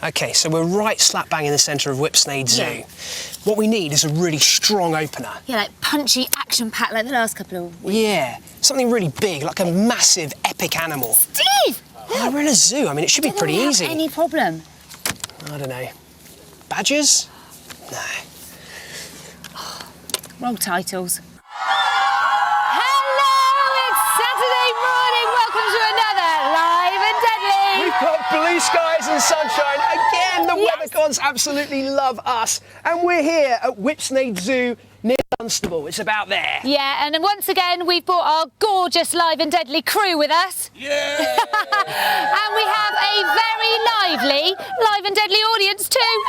OK, so we're right slap bang in the centre of Whipsnade Zoo. Yeah. What we need is a really strong opener. Yeah, like punchy, action-packed like the last couple of weeks. Yeah, something really big, like a massive, epic animal. Steve! Oh, we're in a zoo. I mean, it should be pretty easy. Any problem? I don't know. Badgers? No. Wrong titles. Hello, it's Saturday morning. Welcome to another Live and Deadly. We've got blue skies and sunshine again. The weathercons absolutely love us. And we're here at Whipsnade Zoo near Dunstable. It's about there. Yeah, and once again, we've brought our gorgeous Live and Deadly crew with us. Yeah! And we have a very lively Live and Deadly audience too.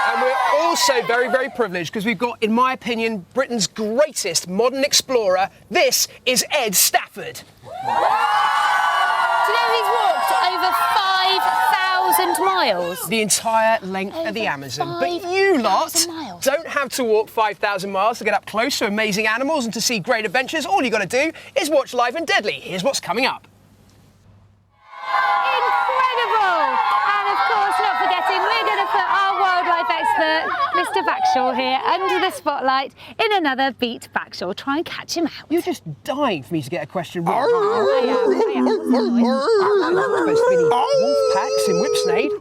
And we're also very, very privileged because we've got, in my opinion, Britain's greatest modern explorer. This is Ed Stafford. Do you know he's walked over 5,000 miles? The entire length of the Amazon. But you lot don't have to walk 5,000 miles to get up close to amazing animals and to see great adventures. All you got to do is watch Live and Deadly. Here's what's coming up. Incredible! And of course, not forgetting, we're going to put our wildlife expert, Mr. Backshaw, here under the spotlight in another Beat Backshaw. Try and catch him out. You're just dying for me to get a question wrong. I am. Supposed to be the wolf packs in Whipsnade.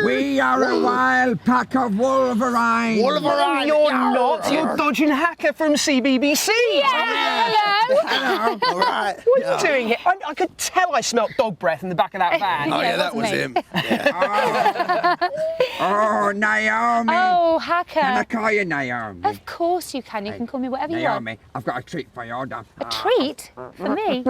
We are a wild pack of wolverines. No, you're not. You're dodging Hacker from CBBC. Hello. All right. What are you doing here? I could tell I smelt dog breath in the back of that van. Oh, yeah, that was him. Yeah. Oh, Naomi. Oh, Hacker. Can I call you Naomi? Of course you can. You can call me whatever you want. Naomi, I've got a treat for you. Hold on. A treat? For me?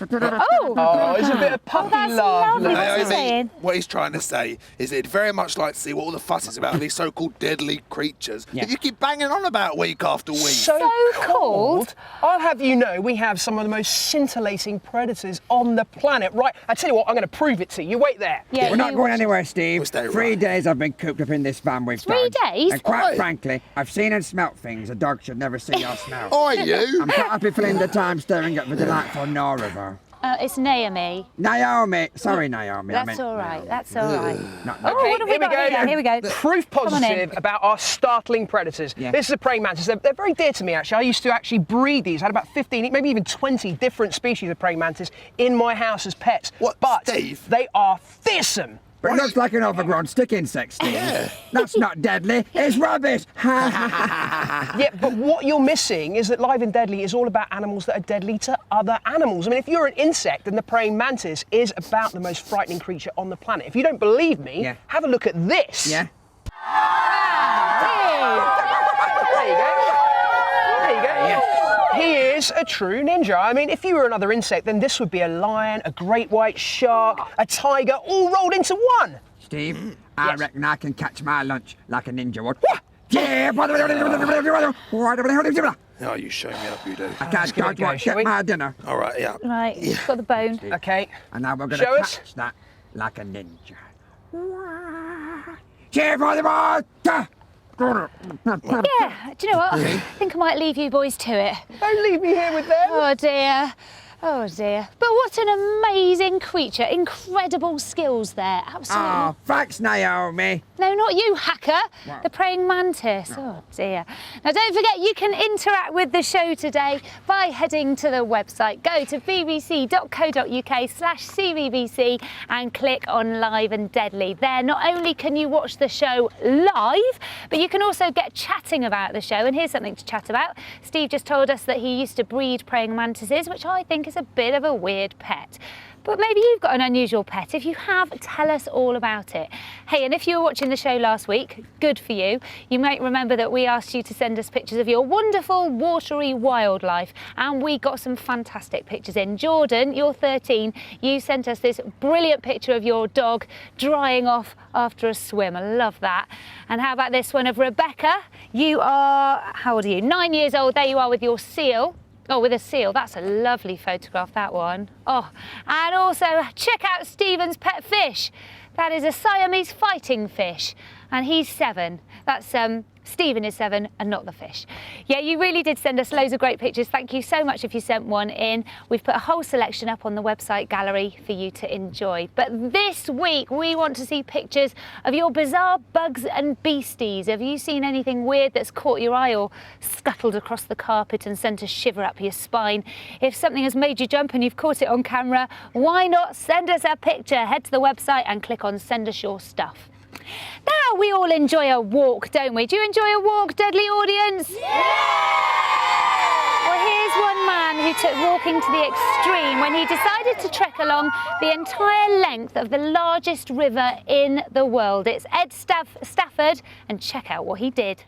Oh, it's a bit of puppy that's love. lovely. What's he saying? What he's trying to say is that he'd very much like to see what all the fuss is about these so-called deadly creatures that you keep banging on about week after week. So cold. I'll have you know we have some of the most scintillating predators on the planet. Right, I tell you what, I'm going to prove it to you. Wait there. Yeah, We're not going anywhere, Steve. We'll stay 3 right. days I've been cooped up in this van with 3 dogs. days? And quite Oi. frankly, I've seen and smelt things a dog should never see or smell. Oi, you! I'm quite happy filling the time staring at the delightful Nora River. It's Naomi. Naomi. Sorry, Naomi. That's all right. That's all right. Not Oh, what have we got here? Here we go. Proof positive about our startling predators. Yeah. This is a praying mantis. They're very dear to me, actually. I used to actually breed these. I had about 15, maybe even 20 different species of praying mantis in my house as pets. What, But Steve? they are fearsome. But it looks like an overgrown stick insect, Steve. Yeah. That's not deadly. It's rubbish. Yeah, but what you're missing is that Live and Deadly is all about animals that are deadly to other animals. I mean, if you're an insect, then the praying mantis is about the most frightening creature on the planet. If you don't believe me, have a look at this. Yeah. There you go. There you go. Yes. He is a true ninja. I mean, if you were another insect, then this would be a lion, a great white shark, a tiger, all rolled into one. Steve, I reckon I can catch my lunch like a ninja would. Yeah. Oh, you show me up, you do. I can't go shall get we? my dinner. All right, yeah. Right, got the bone. Okay. And now we're going Show to us. catch that like a ninja. Cheer for the ball! Yeah, do you know what? I think I might leave you boys to it. Don't leave me here with them. Oh dear. Oh dear. But what an amazing creature. Incredible skills there. Absolutely. Oh, thanks, Naomi. No, not you, Hacker. What? The praying mantis. Oh dear. Now don't forget you can interact with the show today by heading to the website. Go to bbc.co.uk/cbbc and click on Live and Deadly. There not only can you watch the show live, but you can also get chatting about the show. And here's something to chat about. Steve just told us that he used to breed praying mantises, which I think is a bit of a weird pet. But maybe you've got an unusual pet. If you have, tell us all about it. Hey, and if you were watching the show last week, good for you. You might remember that we asked you to send us pictures of your wonderful watery wildlife, and we got some fantastic pictures in. Jordan, you're 13, you sent us this brilliant picture of your dog drying off after a swim. I love that. And how about this one of Rebecca? You are, how old are you? 9 years old. There you are with your seal. Oh, with a seal. That's a lovely photograph, that one. Oh, and also check out Stephen's pet fish. That is a Siamese fighting fish. and he's 7. That's Stephen is 7 and not the fish. Yeah, you really did send us loads of great pictures. Thank you so much if you sent one in. We've put a whole selection up on the website gallery for you to enjoy. But this week we want to see pictures of your bizarre bugs and beasties. Have you seen anything weird that's caught your eye or scuttled across the carpet and sent a shiver up your spine? If something has made you jump and you've caught it on camera, why not send us a picture? Head to the website and click on Send Us Your Stuff. Now, we all enjoy a walk, don't we? Do you enjoy a walk, Deadly audience? Yeah! Well, here's one man who took walking to the extreme when he decided to trek along the entire length of the largest river in the world. It's Ed Stafford, and check out what he did.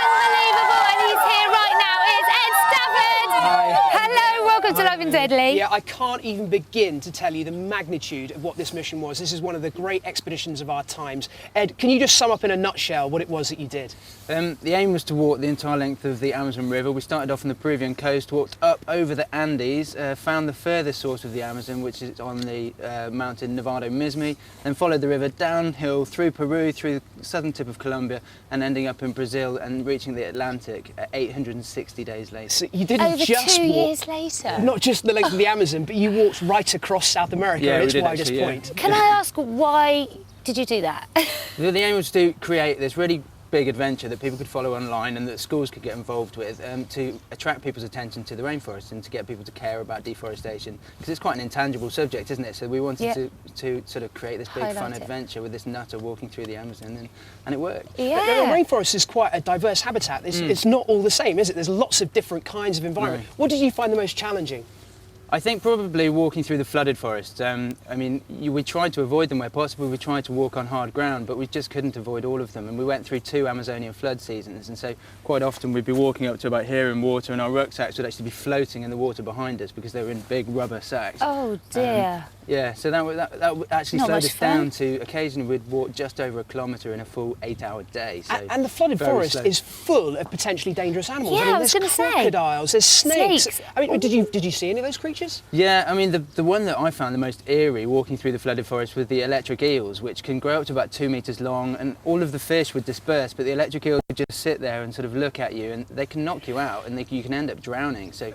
Unbelievable, and he's here right now. It's Ed Stafford! Hi. Hello, welcome to Live and Deadly. Yeah, I can't even begin to tell you the magnitude of what this mission was. This is one of the great expeditions of our times. Ed, can you just sum up in a nutshell what it was that you did? The aim was to walk the entire length of the Amazon River. We started off on the Peruvian coast, walked up over the Andes, found the furthest source of the Amazon, which is on the mountain Nevado Mismi, then followed the river downhill through Peru, through the southern tip of Colombia, and ending up in Brazil and reaching the Atlantic 860 days later. So you didn't Over just 2 walk, years later. not just the length of the Amazon, but you walked right across South America Yeah, at we its did widest actually, yeah. point. Can I ask, why did you do that? The aim was to create this really big adventure that people could follow online and that schools could get involved with, to attract people's attention to the rainforest and to get people to care about deforestation, because it's quite an intangible subject, isn't it? So we wanted to sort of create this big Highlight fun it. adventure with this nutter walking through the Amazon, and it worked. The Yeah. rainforest is quite a diverse habitat. It's not all the same, is it? There's lots of different kinds of environment. No. What did you find the most challenging? I think probably walking through the flooded forest. I mean, we tried to avoid them where possible. We tried to walk on hard ground, but we just couldn't avoid all of them. And we went through 2 Amazonian flood seasons, and so quite often we'd be walking up to about here in water, and our rucksacks would actually be floating in the water behind us because they were in big rubber sacks. Oh dear. Yeah, so that actually Not slowed much us fun. down to occasionally we'd walk just over a kilometre in a full 8-hour day. So And the flooded very forest slow. is full of potentially dangerous animals. Yeah, I mean, I was there's gonna say. crocodiles, there's snakes. Snakes. I mean, did you see any of those creatures? Yeah, I mean, the one that I found the most eerie walking through the flooded forest was the electric eels, which can grow up to about 2 metres long, and all of the fish would disperse, but the electric eels would just sit there and sort of look at you, and they can knock you out, and you can end up drowning. So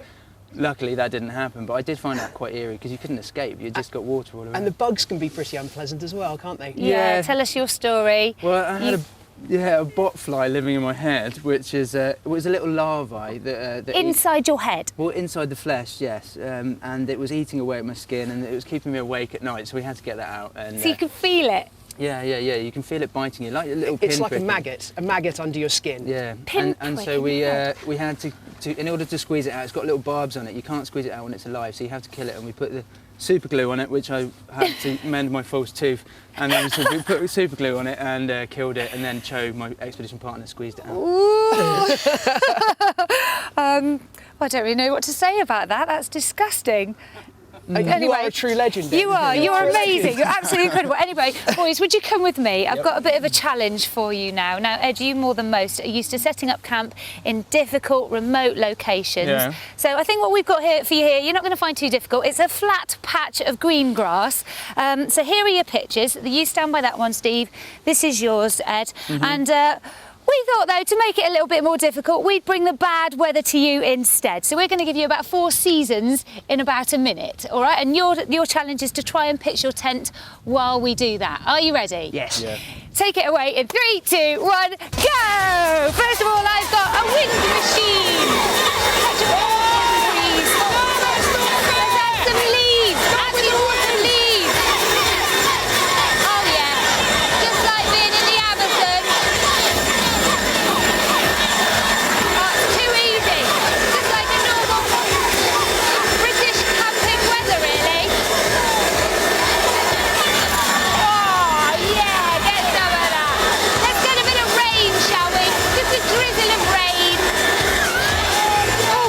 luckily that didn't happen, but I did find that quite eerie because you couldn't escape. You just got water all around. And the bugs can be pretty unpleasant as well, can't they? Yeah. Yeah. Tell us your story. Well, I had a botfly living in my head, which is it was a little larvae that Inside your head. well, inside the flesh, yes, and it was eating away at my skin, and it was keeping me awake at night. So we had to get that out. And So you can feel it. yeah, you can feel it biting you like a little. It's like a pinprick. maggot under your skin. Yeah, Pinprick and so in we the we had to in order to squeeze it out. It's got little barbs on it. You can't squeeze it out when it's alive, so you have to kill it. And we put the super glue on it, which I had to mend my false tooth, and then so we put super glue on it and killed it, and then Cho, my expedition partner, squeezed it out. I don't really know what to say about that. That's disgusting. You Anyway, are a true legend. Ed. You are. You're True amazing. legend. You're absolutely incredible. Anyway, boys, would you come with me? I've got a bit of a challenge for you now. Now, Ed, you more than most are used to setting up camp in difficult, remote locations. Yeah. So I think what we've got here for you here, you're not going to find too difficult. It's a flat patch of green grass. So here are your pictures. You stand by that one, Steve. This is yours, Ed. And we thought, though, to make it a little bit more difficult, we'd bring the bad weather to you instead. So we're going to give you about 4 seasons in about a minute, all right? And your challenge is to try and pitch your tent while we do that. Are you ready? Yes. Yeah. Take it away in 3, 2, 1, go! First of all, I've got a wind machine. Touch of water, please. Let's add some leaves. Add some water leaves. Oh, yeah. Just like being in the Amazon. Too easy. Just like a normal British camping weather, really. Oh, yeah, get some of that. Let's get a bit of rain, shall we? Just a drizzle of rain. Oh,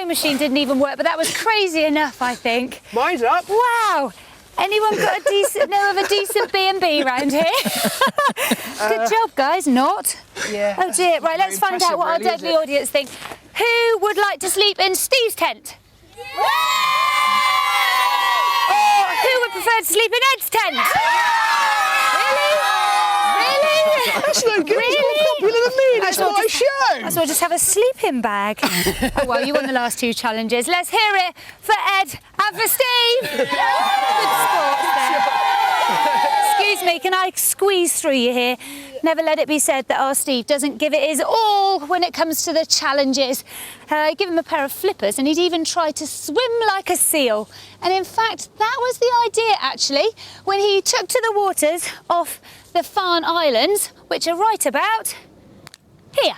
sewing machine didn't even work, but that was crazy enough, I think. Mine's up. Wow. Anyone got a decent, know of a decent B&B round here? Good job, guys. Not? Yeah. Oh dear. Right, let's find out what our deadly audience think. Who would like to sleep in Steve's tent? Or who would prefer to sleep in Ed's tent? Really? That's no good. He's more popular than me. That's well my just- show. Might as well just have a sleeping bag. Oh well, you won the last 2 challenges. Let's hear it for Ed and for Steve. Good sports there. Excuse me, can I squeeze through you here? Never let it be said that our Steve doesn't give it his all when it comes to the challenges. Give him a pair of flippers and he'd even try to swim like a seal. And in fact, that was the idea actually when he took to the waters off the Farne Islands, which are right about here.